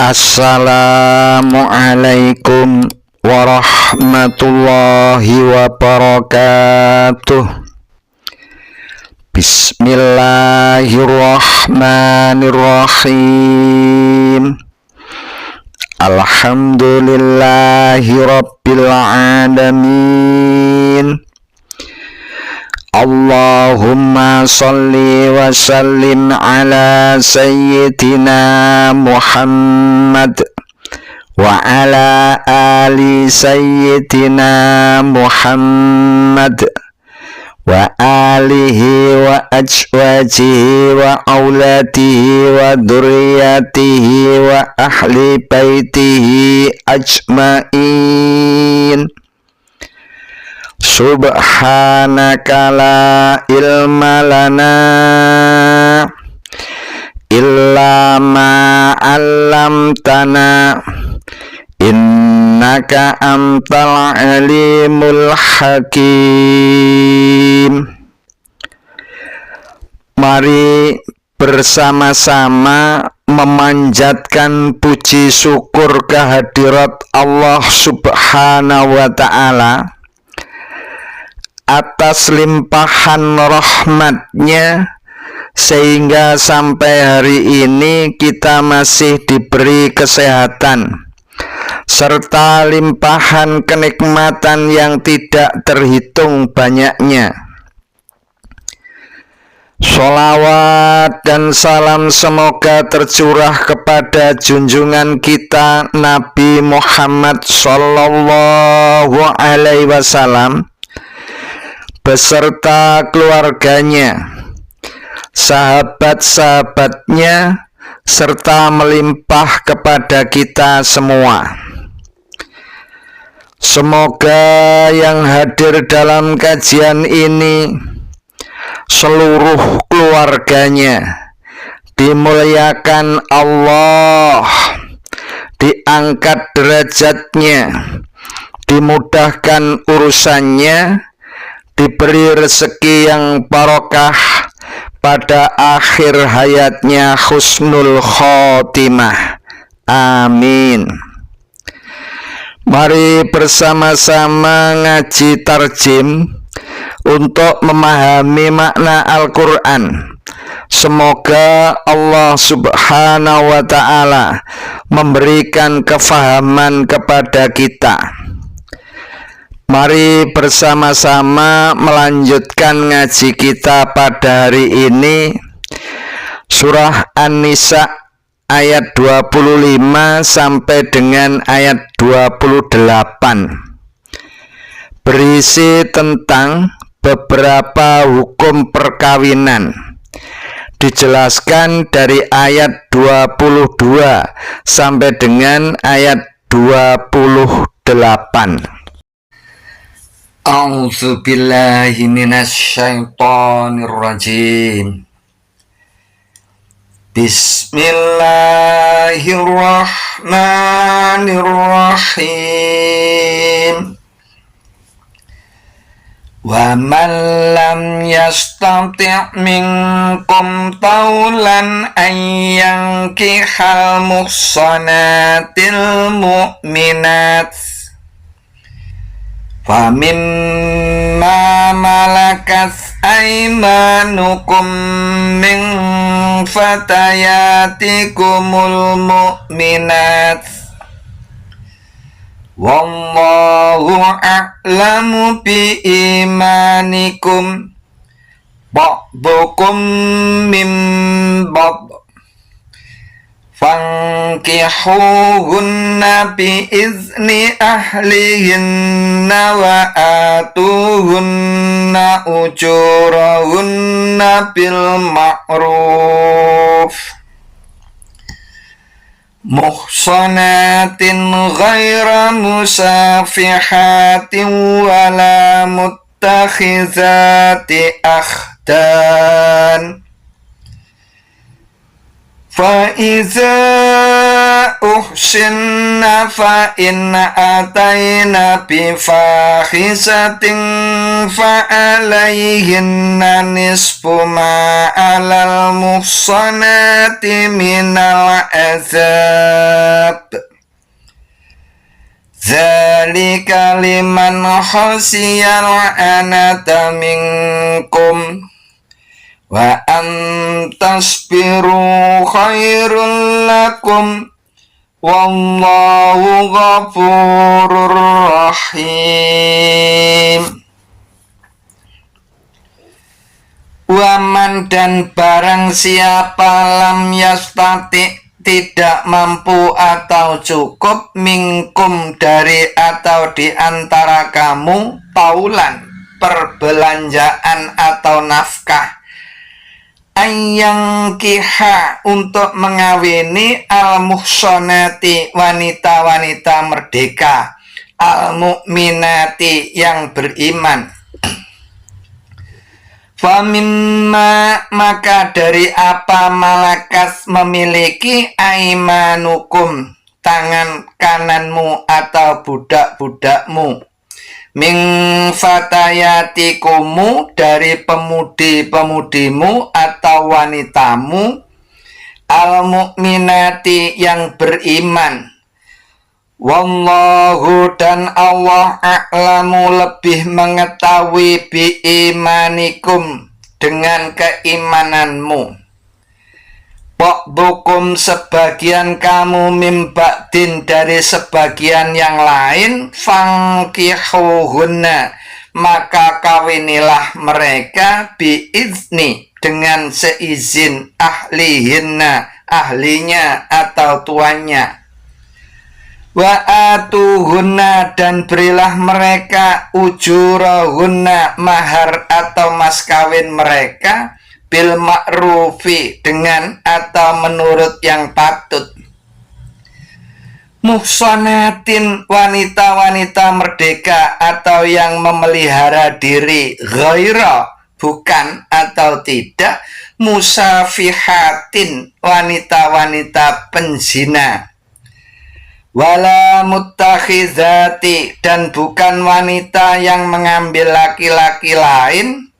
Assalamualaikum warahmatullahi wabarakatuh. Bismillahirrahmanirrahim. Alhamdulillahi rabbil alamin. Allahumma salli wa sallim ala sayyidina Muhammad wa ala ali sayyidina Muhammad wa alihi wa azwajihi wa auladihi wa dzurriyyatihi wa ahli baitihi ajmain. Subhanaka la ilma lana illa ma 'allamtana innaka antal alimul hakim. Mari bersama-sama memanjatkan puji syukur kehadirat Allah Subhanahu wa ta'ala atas limpahan rahmatnya, sehingga sampai hari ini kita masih diberi kesehatan serta limpahan kenikmatan yang tidak terhitung banyaknya. Sholawat dan salam semoga tercurah kepada junjungan kita Nabi Muhammad Sallallahu Alaihi Wasallam beserta keluarganya, sahabat-sahabatnya, serta melimpah kepada kita semua. Semoga yang hadir dalam kajian ini seluruh keluarganya dimuliakan Allah, diangkat derajatnya, dimudahkan urusannya, diberi rezeki yang barokah pada akhir hayatnya, husnul khotimah. Amin. Mari bersama-sama ngaji tarjim untuk memahami makna Al-Quran. Semoga Allah Subhanahu wa ta'ala memberikan kefahaman kepada kita. Mari bersama-sama melanjutkan ngaji kita pada hari ini, surah An-Nisa ayat 25 sampai dengan ayat 28, berisi tentang beberapa hukum perkawinan. Dijelaskan dari ayat 22 sampai dengan ayat 28. A'udzu billahi minasyaitonir rajim. Bismillahirrahmanirrahim. Wa man lam yastati' minkum taulan an yankihal muhsanatil mu'minat famimma malakat aymanukum min fatayatikumul mu'minat wallahu a'lamu bi imanikum ba'dukum min ba'd fankihuhunna biizni ahlihinna wa atuhunna ujurahunna bil ma'ruf muhsanatin ghaira musafihatin wala muttakhizati akhdan Faiza uhsinna fa inna ataina bi fahisatin fa alaihinna nisfu ma alal muhsanati minal azab. Zalika liman khasiyal anata minkum wa antasbiru khairul lakum wallahu ghafurur rahim. Waman dan barang siapa lam yastati tidak mampu atau cukup minkum dari atau di antara kamu taulan perbelanjaan atau nafkah ayang kiha untuk mengawini al-muhsonati wanita-wanita merdeka al-mu'minati yang beriman. Famimma maka dari apa malakas memiliki aimanukum tangan kananmu atau budak-budakmu min fatayatikumu dari pemudi-pemudimu atau wanitamu al-mu'minati yang beriman. Wallahu dan Allah a'lamu lebih mengetahui biimanikum dengan keimananmu. Ba'dukum sebagian kamu mimba'din dari sebagian yang lain fangkihuhunna maka kawinilah mereka biizni dengan seizin ahlihinna ahlinya atau tuannya. Wa atuhunna dan berilah mereka ujurahunna mahar atau mas kawin mereka bil ma'rufi dengan atau menurut yang patut. Muhsanatin wanita-wanita merdeka atau yang memelihara diri ghaira bukan atau tidak musafihatin wanita-wanita penzina. Wala muttakhizati dan bukan wanita yang mengambil laki-laki lain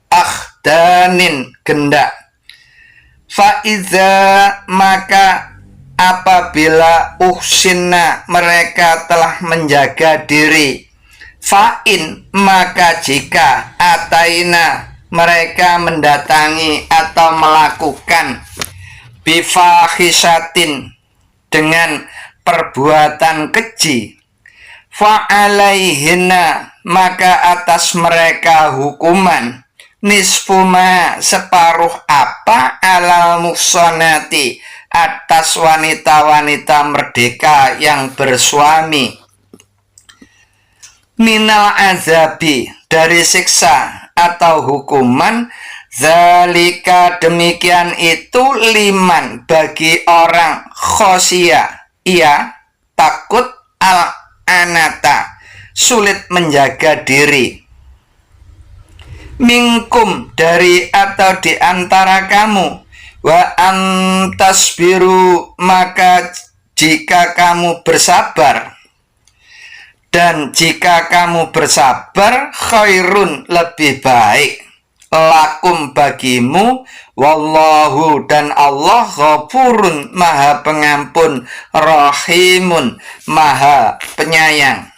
akhdanin gendak. Faiza maka apabila uhsinna mereka telah menjaga diri. Fa'in maka jika ataina mereka mendatangi atau melakukan bifahishatin dengan perbuatan keji fa'alaihinna maka atas mereka hukuman nisfuma separuh apa alal muhsanati atas wanita-wanita merdeka yang bersuami minal azabi dari siksa atau hukuman. Zalika demikian itu liman bagi orang khosya ia takut al-anata sulit menjaga diri minkum dari atau di antara kamu wa antasbiru maka jika kamu bersabar dan jika kamu bersabar khairun lebih baik lakum bagimu wallahu dan Allah ghafurun maha pengampun rahimun maha penyayang.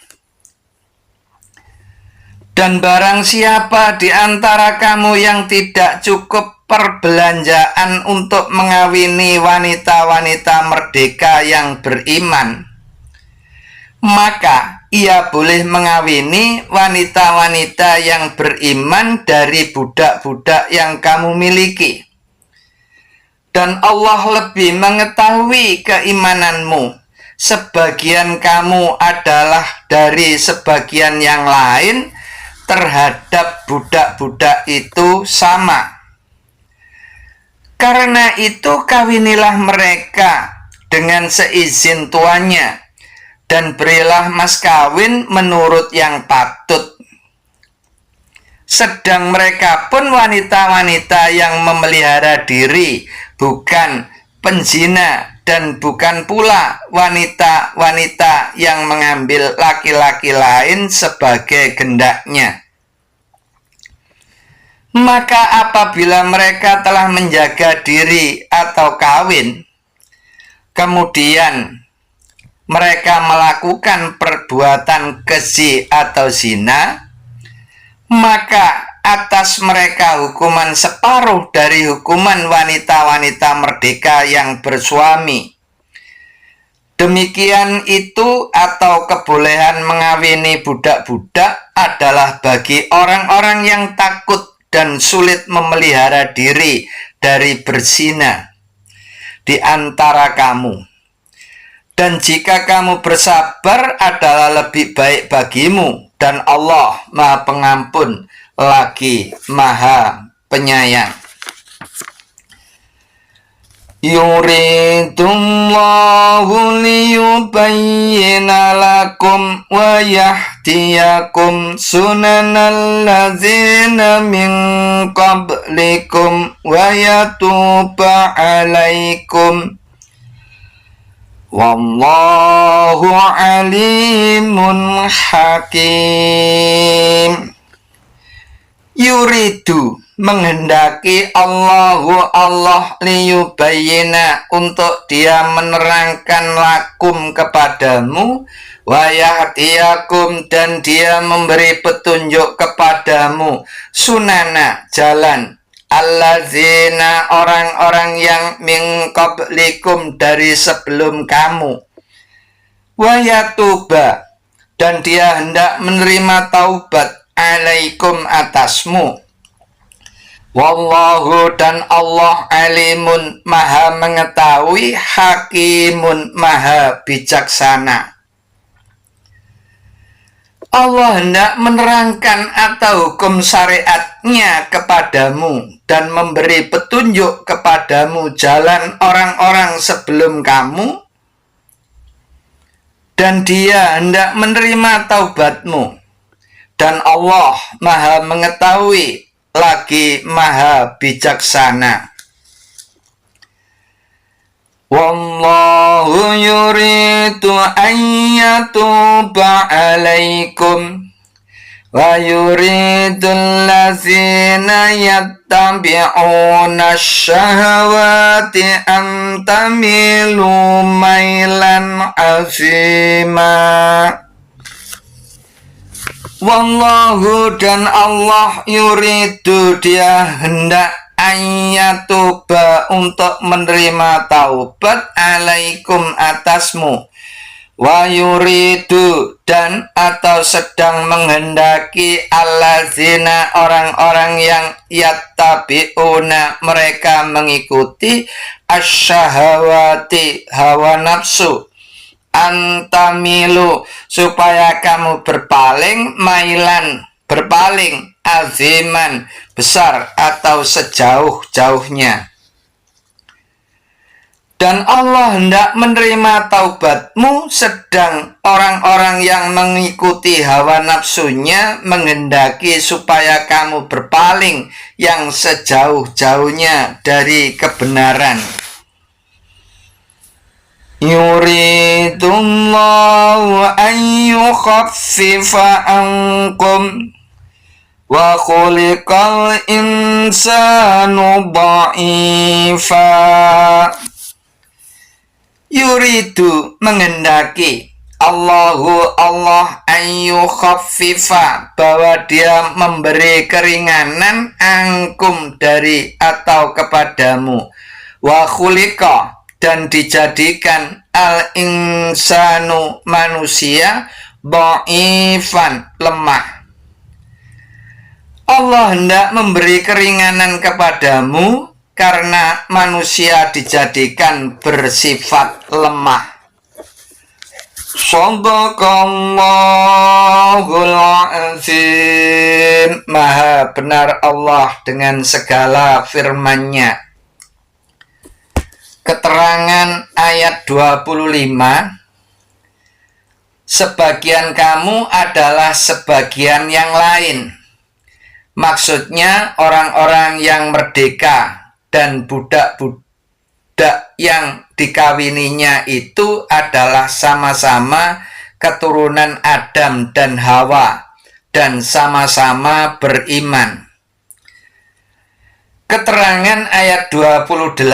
Dan barang siapa di antara kamu yang tidak cukup perbelanjaan untuk mengawini wanita-wanita merdeka yang beriman, maka ia boleh mengawini wanita-wanita yang beriman dari budak-budak yang kamu miliki. Dan Allah lebih mengetahui keimananmu. Sebagian kamu adalah dari sebagian yang lain terhadap budak-budak itu sama. Karena itu kawinilah mereka dengan seizin tuannya dan berilah mas kawin menurut yang patut. Sedang mereka pun wanita-wanita yang memelihara diri bukan penzina, dan bukan pula wanita-wanita yang mengambil laki-laki lain sebagai gendaknya. Maka apabila mereka telah menjaga diri atau kawin, kemudian mereka melakukan perbuatan keji atau zina, maka atas mereka hukuman separuh dari hukuman wanita-wanita merdeka yang bersuami. Demikian itu atau kebolehan mengawini budak-budak adalah bagi orang-orang yang takut dan sulit memelihara diri dari berzina di antara kamu. Dan jika kamu bersabar adalah lebih baik bagimu, dan Allah Maha Pengampun lagi Maha Penyayang. Yuridullahu liyubayyina lakum wa yahdiyakum sunanal ladzina min qablikum wa yatuba alaikum. Wallahu alimun hakim. Yuridu, menghendaki Allah liyubayyina, untuk dia menerangkan lakum kepadamu, wa yahdiyakum, dan dia memberi petunjuk kepadamu, sunana, jalan, allazina, orang-orang yang min qablikum, dari sebelum kamu, wa yatuba, dan dia hendak menerima taubat, alaikum, atasmu. Wallahu, dan Allah alimun, maha mengetahui, hakimun, maha bijaksana. Allah hendak menerangkan atau hukum syariatnya kepadamu dan memberi petunjuk kepadamu jalan orang-orang sebelum kamu, dan dia hendak menerima taubatmu. Dan Allah maha mengetahui lagi maha bijaksana. Wallahu yuridu an yatuba alaikum wa yuridul ladzina yattabi'una syahawati an tamilu mailan azima. Wallahu, dan Allah yuridu, dia hendak ayatuba, untuk menerima taubat, alaikum, atasmu, wa yuridu, dan atau sedang menghendaki, allazina, orang-orang yang yattabi'una, mereka mengikuti, asyahawati, hawa nafsu, antamilu, supaya kamu berpaling, mailan, berpaling, aziman, besar atau sejauh-jauhnya. Dan Allah hendak menerima taubatmu, sedang orang-orang yang mengikuti hawa nafsunya menghendaki supaya kamu berpaling yang sejauh-jauhnya dari kebenaran. Yuridullahu an yukhaffifa ankum wa khuliqal insanu dha'ifa. Yuridu, menghendaki, Allah an yukhaffifa, bahwa dia memberi keringanan, angkum, dari atau kepadamu, wa khuliqa, dan dijadikan al-insanu, manusia, dha'ifan, lemah. Allah hendak memberi keringanan kepadamu karena manusia dijadikan bersifat lemah. Shadaqallahul azim. Maha benar Allah dengan segala firman-Nya. Keterangan ayat 25, sebagian kamu adalah sebagian yang lain. Maksudnya orang-orang yang merdeka dan budak yang dikawininya itu adalah sama-sama keturunan Adam dan Hawa dan sama-sama beriman. Keterangan ayat 28.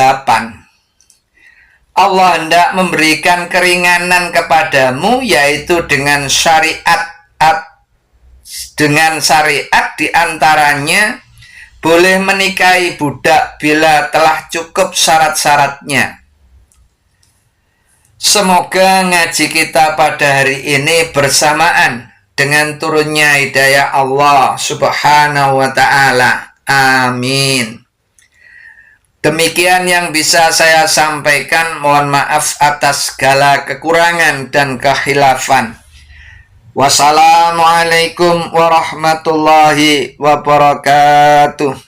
Allah hendak memberikan keringanan kepadamu, yaitu dengan syariat diantaranya boleh menikahi budak bila telah cukup syarat-syaratnya. Semoga ngaji kita pada hari ini bersamaan dengan turunnya hidayah Allah Subhanahu wa ta'ala. Amin. Demikian yang bisa saya sampaikan. Mohon maaf atas segala kekurangan dan kekhilafan. Wassalamualaikum warahmatullahi wabarakatuh.